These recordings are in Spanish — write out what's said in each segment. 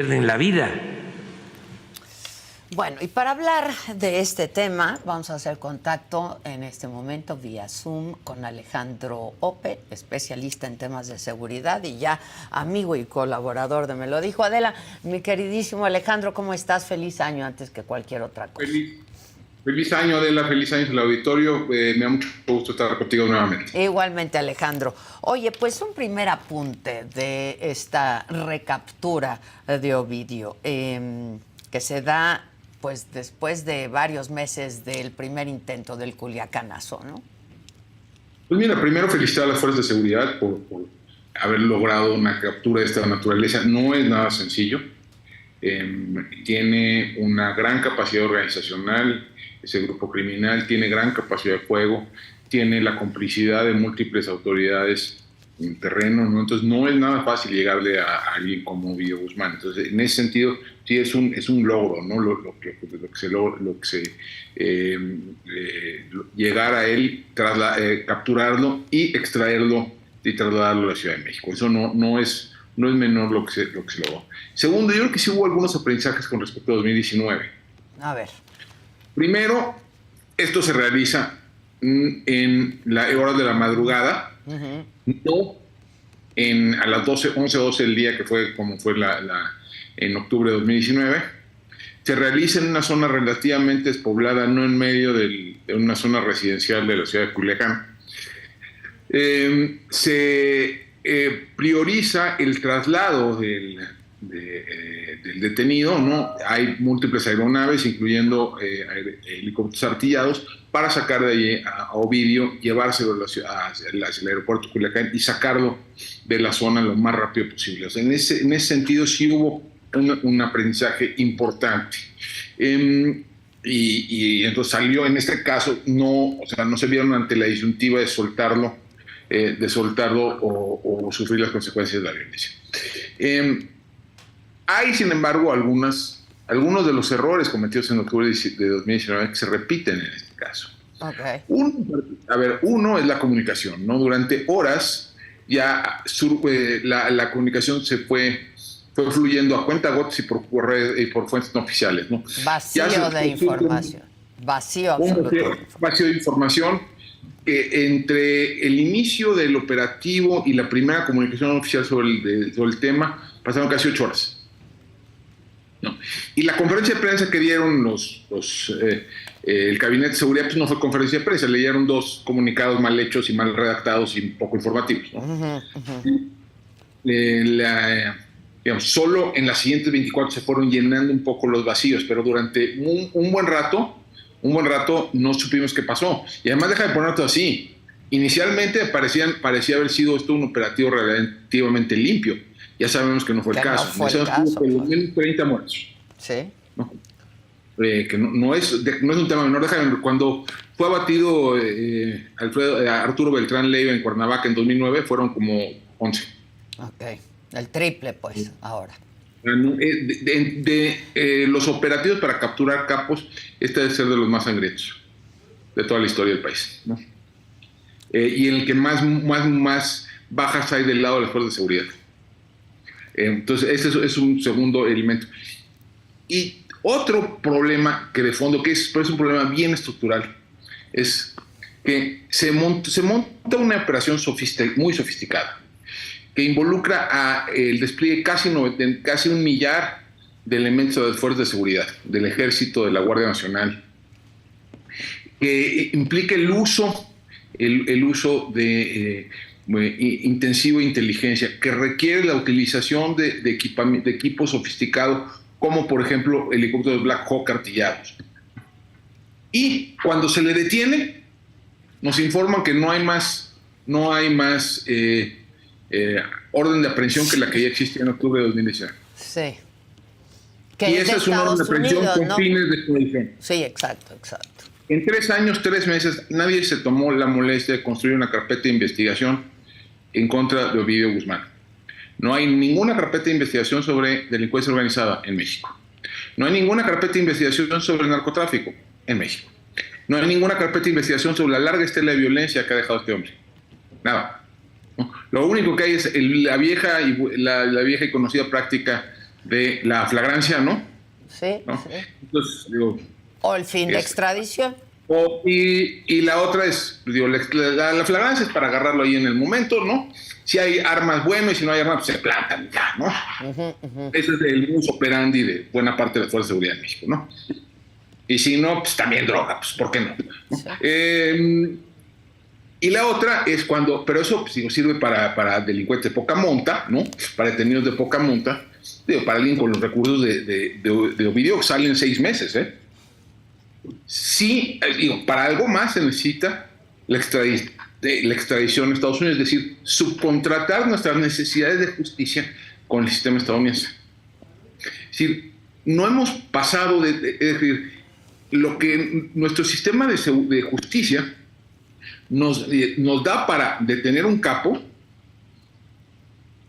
en la vida. Bueno, y para hablar de este tema, vamos a hacer contacto en este momento vía Zoom con Alejandro Ope, especialista en temas de seguridad y ya amigo y colaborador de Me lo dijo Adela. Mi queridísimo Alejandro, ¿cómo estás? Feliz año antes que cualquier otra cosa. Feliz año, Adela, feliz año en el auditorio. Me da mucho gusto estar contigo nuevamente. Igualmente, Alejandro. Oye, pues un primer apunte de esta recaptura de Ovidio, que se da pues después de varios meses del primer intento del Culiacanazo, ¿no? Pues mira, primero felicitar a las fuerzas de seguridad por haber logrado una captura de esta naturaleza. No es nada sencillo. Tiene una gran capacidad organizacional, ese grupo criminal tiene gran capacidad de fuego, tiene la complicidad de múltiples autoridades en terreno, ¿no? Entonces no es nada fácil llegarle a alguien como Ovidio Guzmán. Entonces, en ese sentido, sí es un logro, ¿no? Llegar a él, capturarlo y extraerlo y trasladarlo a la Ciudad de México. Eso no es menor lo que se logró. Segundo, yo creo que sí hubo algunos aprendizajes con respecto a 2019. A ver. Primero, esto se realiza en las horas de la madrugada, no a las 11 o 12 del día, que fue como fue en octubre de 2019. Se realiza en una zona relativamente despoblada, no en medio de una zona residencial de la ciudad de Culiacán. Se prioriza el traslado del detenido, ¿no? Hay múltiples aeronaves, incluyendo helicópteros artillados, para sacar de allí a Ovidio, llevárselo hacia el aeropuerto de Culiacán y sacarlo de la zona lo más rápido posible. O sea, en ese sentido sí hubo un aprendizaje importante. Y entonces salió, en este caso, no se vieron ante la disyuntiva de soltarlo o sufrir las consecuencias de la violencia. Hay, sin embargo, algunos de los errores cometidos en octubre de 2019 que se repiten en este caso. Okay. Uno es la comunicación, ¿no? Durante horas ya la comunicación se fue fluyendo a cuentagotas y por fuentes no oficiales, ¿no? Vacío de información. Vacío de información. Entre el inicio del operativo y la primera comunicación oficial sobre el tema pasaron casi 8 horas. ¿No? Y la conferencia de prensa que dieron el Gabinete de Seguridad pues no fue conferencia de prensa, leyeron 2 comunicados mal hechos y mal redactados y poco informativos, ¿no? Solo en las siguientes 24 se fueron llenando un poco los vacíos, pero durante un buen rato no supimos qué pasó. Y además, deja de ponerte así. Inicialmente parecía haber sido esto un operativo relativamente limpio. Ya sabemos que no fue el caso. No fue el caso. Por lo menos 30 muertos. Sí. ¿No? Que no es un tema menor. Cuando fue abatido Arturo Beltrán Leiva en Cuernavaca en 2009, fueron como 11. Ok. El triple, pues, ahora. Los operativos para capturar capos, este debe ser de los más sangrientos de toda la historia del país, ¿no? Y en el que más bajas hay del lado de las fuerzas de seguridad. Entonces, ese es un segundo elemento. Y otro problema que de fondo, pero es un problema bien estructural, es que se monta una operación muy sofisticada, que involucra el despliegue casi 1 millar de elementos de las fuerzas de seguridad, del Ejército, de la Guardia Nacional, que implica el uso de intensivo de inteligencia, que requiere la utilización de equipos sofisticados, como por ejemplo helicópteros Black Hawk artillados. Y cuando se le detiene, nos informan que no hay más orden de aprehensión que la que ya existía en octubre de 2019. Sí. Y esa es una orden de aprehensión con fines de extradición. Sí, exacto. En 3 años, 3 meses, nadie se tomó la molestia de construir una carpeta de investigación en contra de Ovidio Guzmán. No hay ninguna carpeta de investigación sobre delincuencia organizada en México. No hay ninguna carpeta de investigación sobre narcotráfico en México. No hay ninguna carpeta de investigación sobre la larga estela de violencia que ha dejado este hombre. Nada. ¿No? Lo único que hay es la vieja y conocida práctica de la flagrancia, ¿no? Sí, ¿No? sí. Entonces, digo, O el fin de extradición. y la otra es, digo, la flagrancia es para agarrarlo ahí en el momento, ¿no? Si hay armas, bueno, y si no hay armas, pues se plantan ya, ¿no? Ese es el modus operandi de buena parte de la Fuerza de Seguridad de México, ¿no? Y si no, pues también droga, pues ¿por qué no? Sí. Y la otra es cuando, pero eso pues, digo, sirve para delincuentes de poca monta, ¿no? Para detenidos de poca monta, digo, para alguien con los recursos de Ovidio que salen 6 meses, ¿eh? Sí, digo, para algo más se necesita la extradición a Estados Unidos, es decir, subcontratar nuestras necesidades de justicia con el sistema estadounidense. Es decir, no hemos pasado es decir, lo que nuestro sistema de justicia nos da para detener un capo,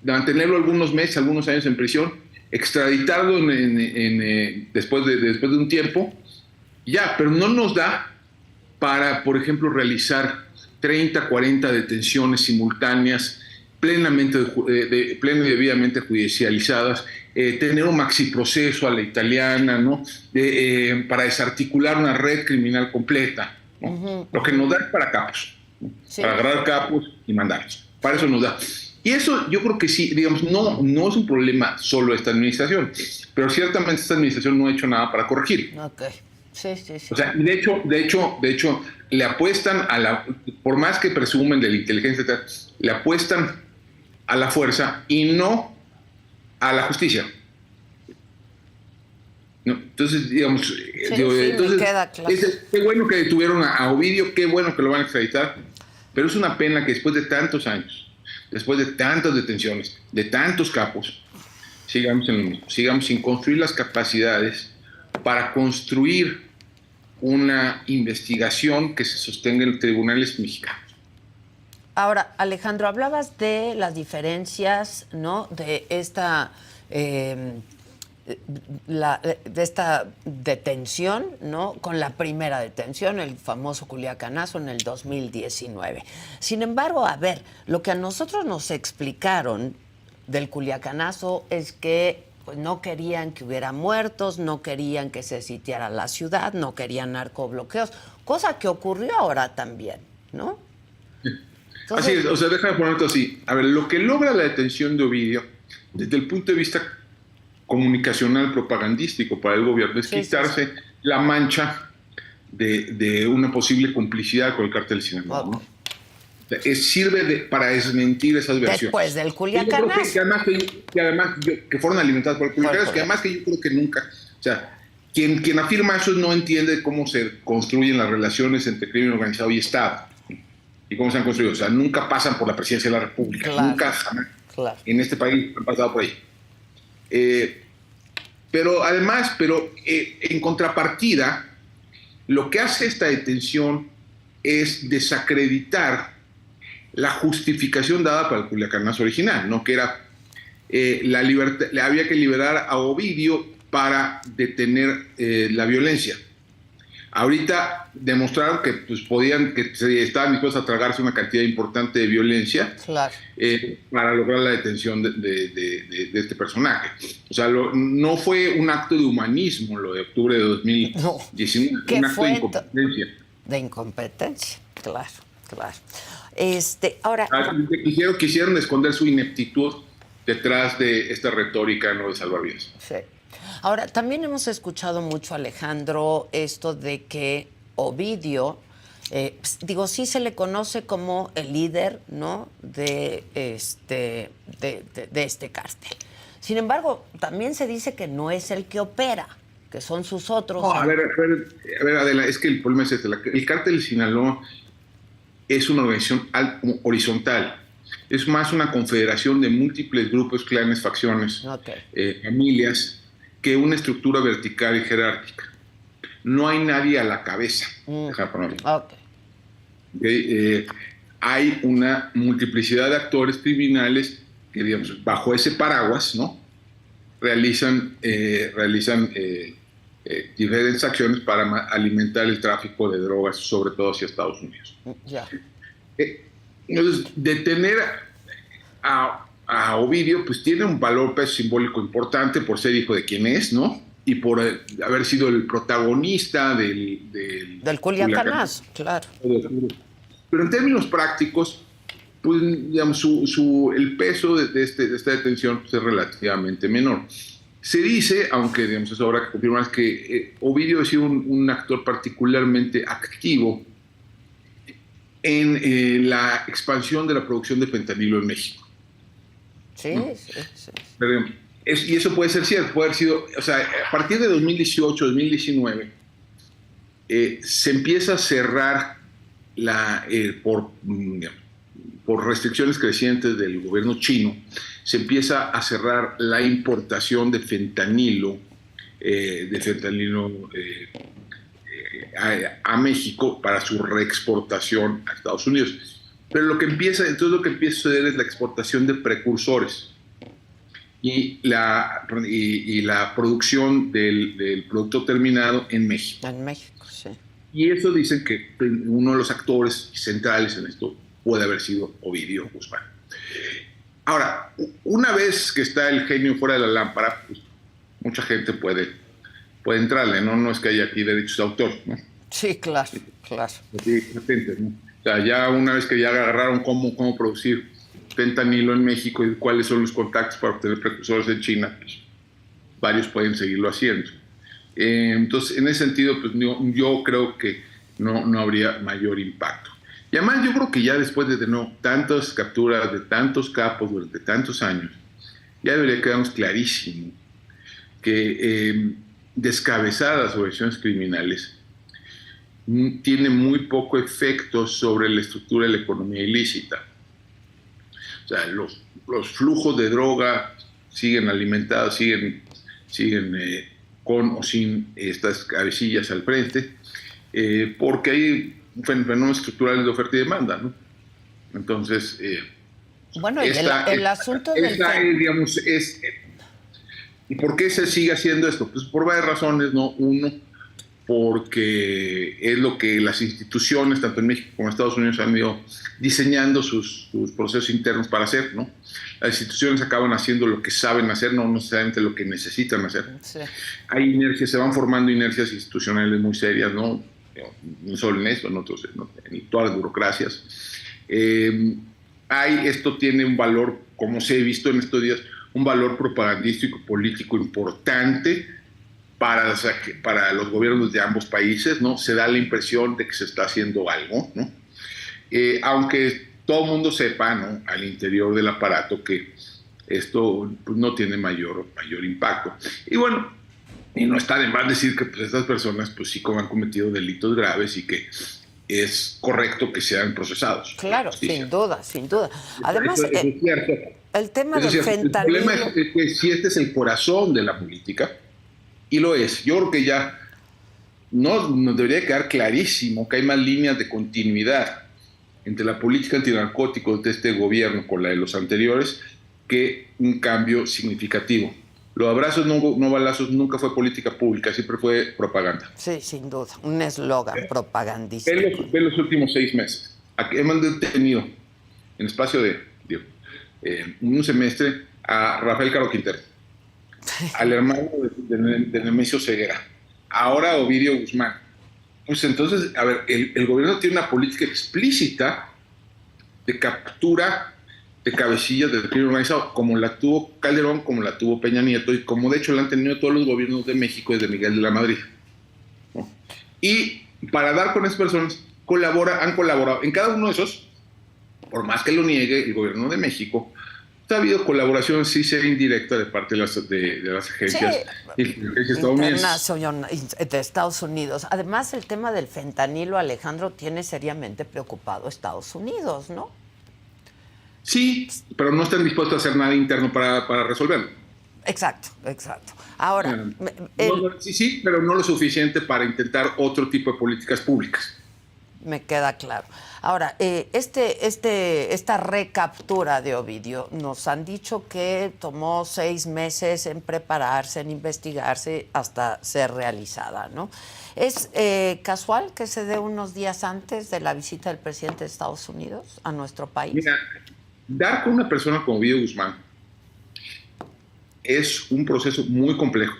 mantenerlo algunos meses, algunos años en prisión, extraditarlo después de un tiempo, ya, pero no nos da para, por ejemplo, realizar 30, 40 detenciones simultáneas, pleno y debidamente judicializadas, tener un maxiproceso a la italiana, ¿no? Para desarticular una red criminal completa, ¿no? Lo que nos da es para capos, ¿no? Sí. Para agarrar capos y mandarlos. Para eso nos da. Y eso yo creo que sí, digamos, no es un problema solo de esta administración, pero ciertamente esta administración no ha hecho nada para corregir. Ok. Sí, sí, sí. O sea, de hecho, le apuestan por más que presumen de la inteligencia, le apuestan a la fuerza y no a la justicia. No, entonces, digamos, sí, entonces, me queda claro. Qué bueno que detuvieron a Ovidio, qué bueno que lo van a extraditar, pero es una pena que después de tantos años, después de tantas detenciones, de tantos capos, sigamos en lo mismo, sigamos sin construir las capacidades para construir una investigación que se sostenga en los tribunales mexicanos. Ahora, Alejandro, hablabas de las diferencias, ¿no? De esta detención, ¿no? Con la primera detención, el famoso Culiacanazo en el 2019. Sin embargo, a ver, lo que a nosotros nos explicaron del Culiacanazo es que pues no querían que hubiera muertos, no querían que se sitiara la ciudad, no querían narcobloqueos, cosa que ocurrió ahora también, ¿no? Entonces, así es, o sea, déjame ponerte así. A ver, lo que logra la detención de Ovidio, desde el punto de vista comunicacional, propagandístico para el gobierno, es quitarse la mancha de una posible complicidad con el cártel de Sinaloa, ¿no? Sirve para desmentir esas versiones. Después del Culiacanazo. Que fueron alimentadas por el Culiacanazo, que además que yo creo que nunca, o sea, quien afirma eso no entiende cómo se construyen las relaciones entre crimen organizado y Estado, y cómo se han construido. O sea, nunca pasan por la presidencia de la República, nunca jamás. Claro. En este país han pasado por ahí. Pero además, en contrapartida, lo que hace esta detención es desacreditar la justificación dada para el Culiacanazo original, ¿no? Que era la libertad, había que liberar a Ovidio para detener la violencia. Ahorita demostraron que pues, que estaban dispuestos a tragarse una cantidad importante de violencia, claro, para lograr la detención de este personaje. O sea, no fue un acto de humanismo lo de octubre de 2019, no, un acto de incompetencia. De incompetencia, claro, claro. Ahora, quisieron esconder su ineptitud detrás de esta retórica no de salvavidas. Sí. Ahora, también hemos escuchado mucho, Alejandro, esto de que Ovidio, sí se le conoce como el líder, ¿no? de este cártel. Sin embargo, también se dice que no es el que opera, que son sus otros. No, a ver, Adela, es que el problema es este. El cártel de Sinaloa es una organización horizontal. Es más una confederación de múltiples grupos, clanes, facciones, familias, que una estructura vertical y jerárquica. No hay nadie a la cabeza. Hay una multiplicidad de actores criminales que, digamos, bajo ese paraguas, ¿no? realizan diferentes acciones para alimentar el tráfico de drogas, sobre todo hacia Estados Unidos. Entonces, detener a a Ovidio, pues tiene un valor peso simbólico importante por ser hijo de quien es, ¿no? Y por haber sido el protagonista del Culiacanazo, claro. Pero en términos prácticos, pues, digamos, el peso de esta detención pues, es relativamente menor. Se dice, aunque digamos, eso habrá que confirmar, que Ovidio ha sido un actor particularmente activo en la expansión de la producción de fentanilo en México. Sí, ¿no? sí. Y eso puede ser cierto, puede haber sido, o sea, a partir de 2018, 2019, se empieza a cerrar por restricciones crecientes del gobierno chino, se empieza a cerrar la importación de fentanilo, a México para su reexportación a Estados Unidos. Pero lo que empieza a suceder es la exportación de precursores y la producción del producto terminado en México. En México, sí. Y eso dicen que uno de los actores centrales en esto puede haber sido Ovidio Guzmán. Ahora, una vez que está el genio fuera de la lámpara, pues, mucha gente puede entrarle, ¿no? No es que haya aquí derechos de autor, ¿no? Sí, claro. Sí, patentes, ¿no? O sea, ya una vez que ya agarraron cómo producir fentanilo en México y cuáles son los contactos para obtener precursores en China, pues, varios pueden seguirlo haciendo. Entonces, en ese sentido, pues yo creo que no habría mayor impacto. Y además yo creo que ya después de tantas capturas de tantos capos durante tantos años, ya debería quedarnos clarísimo que descabezar las organizaciones criminales tiene muy poco efecto sobre la estructura de la economía ilícita. O sea, los flujos de droga siguen alimentados, siguen con o sin estas cabecillas al frente, porque hay fenómenos estructurales de oferta y demanda, ¿no? Entonces, bueno, el asunto del digamos, ¿y por qué se sigue haciendo esto? Pues por varias razones, ¿no? Uno, porque es lo que las instituciones, tanto en México como en Estados Unidos, han ido diseñando sus procesos internos para hacer, ¿no? Las instituciones acaban haciendo lo que saben hacer, no necesariamente lo que necesitan hacer. Sí. Hay inercias, se van formando inercias institucionales muy serias, ¿no? No solo en esto, en todas las burocracias. Esto tiene un valor, como se ha visto en estos días, un valor propagandístico político importante para los gobiernos de ambos países, ¿no? Se da la impresión de que se está haciendo algo, ¿no? Aunque todo el mundo sepa, ¿no?, al interior del aparato, que esto pues, no tiene mayor impacto. Y bueno, y no está de más decir que pues, estas personas pues sí han cometido delitos graves y que es correcto que sean procesados. Claro, sin duda. Además, eso es cierto. El tema del fentanilo... El problema es que si este es el corazón de la política, y lo es, yo creo que ya nos debería quedar clarísimo que hay más líneas de continuidad entre la política antinarcóticos de este gobierno con la de los anteriores que un cambio significativo. Los abrazos no balazos nunca fue política pública, siempre fue propaganda. Sí, sin duda, un eslogan propagandístico. Ve los últimos 6 meses. hemos detenido en espacio de un semestre a Rafael Caro Quintero, al hermano de Nemesio Ceguera, ahora Ovidio Guzmán. Pues entonces, a ver, el gobierno tiene una política explícita de captura de cabecillas del crimen organizado, como la tuvo Calderón, como la tuvo Peña Nieto, y como de hecho la han tenido todos los gobiernos de México desde Miguel de la Madrid, ¿no? Y para dar con esas personas, han colaborado. En cada uno de esos, por más que lo niegue el gobierno de México, ha habido colaboración, sí sea indirecta, de parte de las agencias, estadounidenses. De Estados Unidos. Además, el tema del fentanilo, Alejandro, tiene seriamente preocupado a Estados Unidos, ¿no? Sí, pero no están dispuestos a hacer nada interno para resolverlo. Exacto. Ahora... sí, pero no lo suficiente para intentar otro tipo de políticas públicas. Me queda claro. Ahora, esta recaptura de Ovidio, nos han dicho que tomó 6 meses en prepararse, en investigarse, hasta ser realizada, ¿no? ¿Es casual que se dé unos días antes de la visita del presidente de Estados Unidos a nuestro país? Mira, dar con una persona como Ovidio Guzmán es un proceso muy complejo.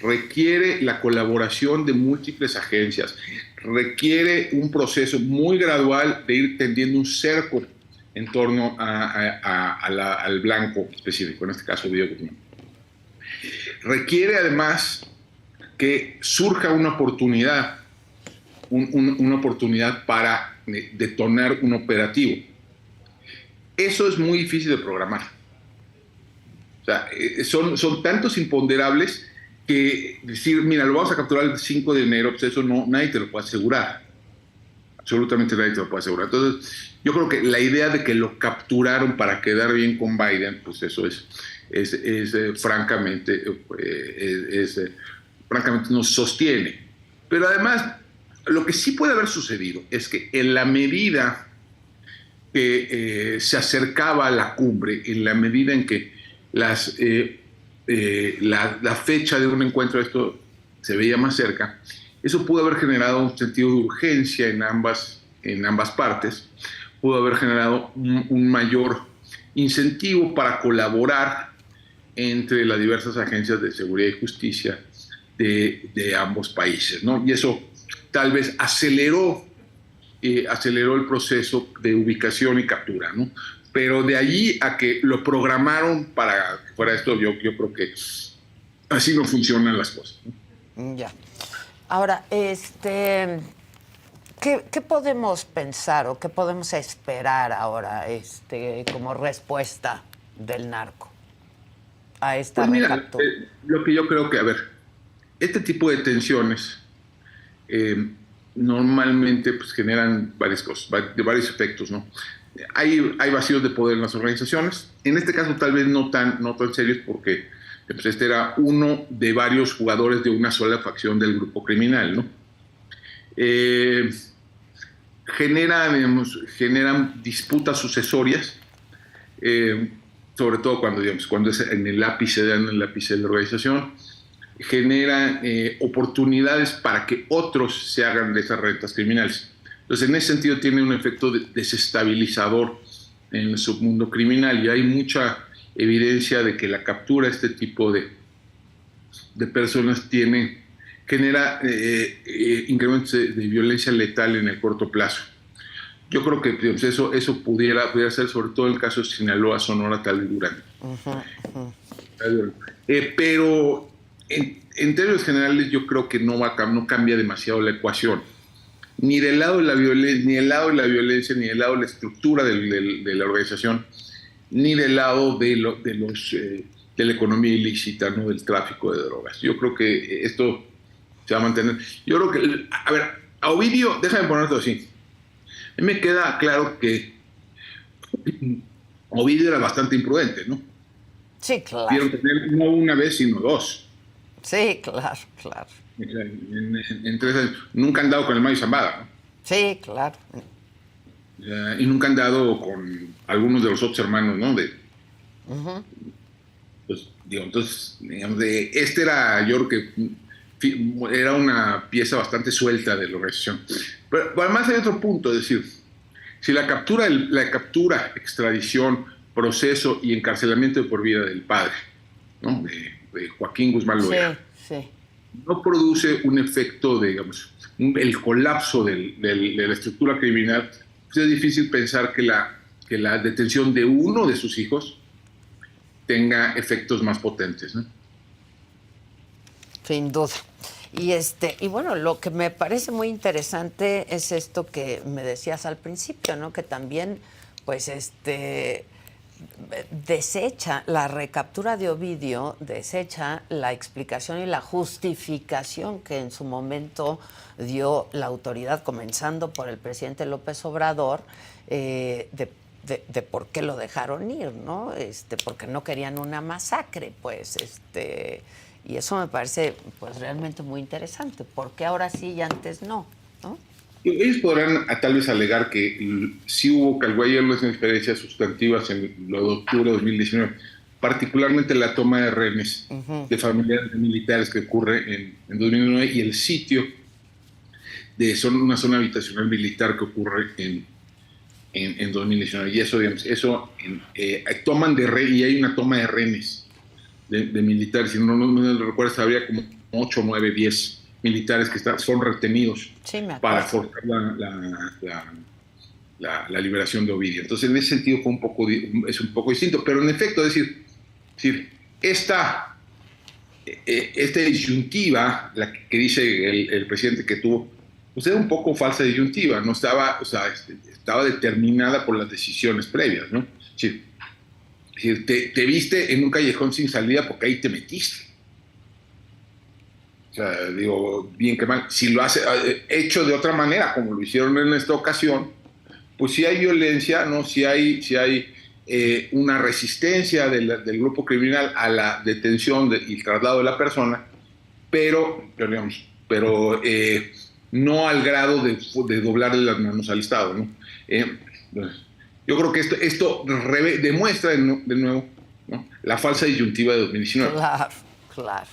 Requiere la colaboración de múltiples agencias, requiere un proceso muy gradual de ir tendiendo un cerco en torno al blanco específico, en este caso Ovidio Guzmán. Requiere además que surja una oportunidad, una oportunidad para detonar un operativo. Eso es muy difícil de programar. O sea, son tantos imponderables que decir, mira, lo vamos a capturar el 5 de enero, pues eso no, nadie te lo puede asegurar. Absolutamente nadie te lo puede asegurar. Entonces, yo creo que la idea de que lo capturaron para quedar bien con Biden, pues eso francamente no sostiene. Pero además, lo que sí puede haber sucedido es que en la medida que se acercaba a la cumbre, en la medida en que la fecha de un encuentro de esto se veía más cerca, eso pudo haber generado un sentido de urgencia en ambas partes, pudo haber generado un mayor incentivo para colaborar entre las diversas agencias de seguridad y justicia de ambos países, ¿no? Y eso tal vez aceleró el proceso de ubicación y captura, ¿no? Pero de allí a que lo programaron para que fuera esto, yo creo que así no funcionan las cosas, ¿no? Ya. Ahora, ¿qué podemos pensar o qué podemos esperar ahora como respuesta del narco a esta recaptura? Lo que yo creo que, a ver, este tipo de tensiones normalmente pues, generan varias cosas, varios efectos, ¿no? Hay vacíos de poder en las organizaciones. En este caso tal vez no tan serios porque pues, este era uno de varios jugadores de una sola facción del grupo criminal, ¿no? Generan disputas sucesorias, sobre todo cuando es en el ápice de la organización. Genera oportunidades para que otros se hagan de esas rentas criminales. Entonces, en ese sentido, tiene un efecto desestabilizador en el submundo criminal y hay mucha evidencia de que la captura de este tipo de personas genera incrementos de violencia letal en el corto plazo. Yo creo que digamos, eso pudiera ser sobre todo el caso de Sinaloa, Sonora, tal vez Durango. Pero en términos generales yo creo que no cambia demasiado la ecuación. Ni del lado de la violencia, ni del lado de la estructura de la organización, ni del lado de la economía ilícita, ¿no? Del tráfico de drogas. Yo creo que esto se va a mantener. Yo creo que, a ver, a Ovidio, déjame ponerlo así. A mí me queda claro que Ovidio era bastante imprudente, ¿no? Sí, claro. Pudieron tener no una vez, sino dos. Sí, claro. En 3 años. Nunca han dado con el Mayo Zambada, ¿no? Sí, claro. Y nunca han dado con algunos de los otros hermanos, ¿no? Entonces, digamos, era, yo creo que era una pieza bastante suelta de la organización. Pero además hay otro punto, es decir, si la captura, extradición, proceso y encarcelamiento de por vida del padre, ¿no? de Joaquín Guzmán Loera, sí. no produce un efecto de, digamos, el colapso de la estructura criminal, pues es difícil pensar que la detención de uno de sus hijos tenga efectos más potentes, ¿no? Sin duda. Y bueno, lo que me parece muy interesante es esto que me decías al principio, ¿no? Que también, pues, desecha la recaptura de Ovidio, desecha la explicación y la justificación que en su momento dio la autoridad, comenzando por el presidente López Obrador, de por qué lo dejaron ir, ¿no? Porque no querían una masacre, pues, y eso me parece, pues, realmente muy interesante. ¿Por qué ahora sí y antes no? ¿No? Ellos podrán tal vez alegar que sí hubo unas diferencias sustantivas en lo de octubre de 2019, particularmente la toma de rehenes de familiares militares que ocurre en 2009 y el sitio de una zona habitacional militar que ocurre en 2019. Y eso, digamos, toman y hay una toma de rehenes de militares. Si no recuerdo, había como 8, 9, 10 militares que son retenidos para forzar la liberación de Ovidio. Entonces, en ese sentido es un poco distinto. Pero en efecto, es decir esta disyuntiva, la que dice el presidente que tuvo, pues era un poco falsa disyuntiva, no estaba, estaba determinada por las decisiones previas, ¿no? Es decir, te viste en un callejón sin salida porque ahí te metiste. O sea, digo, bien que mal. Si lo hace hecho de otra manera, como lo hicieron en esta ocasión, pues sí hay violencia, ¿no? Sí hay una resistencia del grupo criminal a la detención y traslado de la persona, pero no al grado de doblarle las manos al Estado, ¿no? Yo creo que esto demuestra de nuevo, ¿no?, la falsa disyuntiva de 2019. Claro.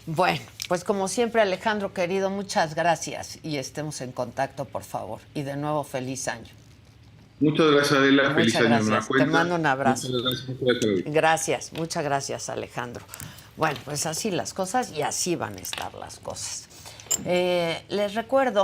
Bueno, pues como siempre, Alejandro, querido, muchas gracias y estemos en contacto, por favor. Y de nuevo, feliz año. Muchas gracias, Adela. Feliz año. Gracias. Te mando un abrazo. Gracias. Muchas gracias, Alejandro. Bueno, pues así las cosas y así van a estar las cosas. Les recuerdo